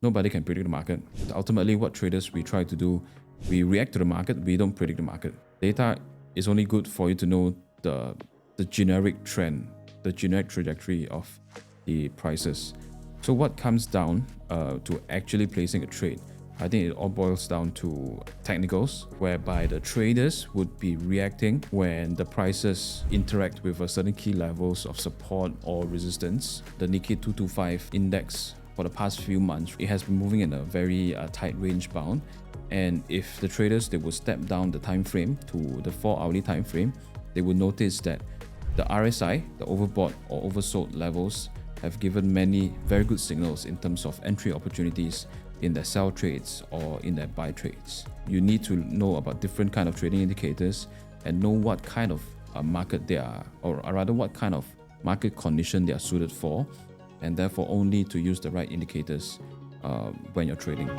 Nobody can predict the market. Ultimately, what traders we try to do, we react to the market, we don't predict the market. Data is only good for you to know the generic trend, the generic trajectory of the prices. So what comes down to actually placing a trade? I think it all boils down to technicals, whereby the traders would be reacting when the prices interact with a certain key levels of support or resistance. The Nikkei 225 index for the past few months, it has been moving in a very tight range bound. And if the traders, they will step down the time frame to the 4-hourly time frame, they will notice that the RSI, the overbought or oversold levels, have given many very good signals in terms of entry opportunities in their sell trades or in their buy trades. You need to know about different kind of trading indicators and know what kind of market they are, or rather what kind of market condition they are suited for, and therefore only to use the right indicators when you're trading.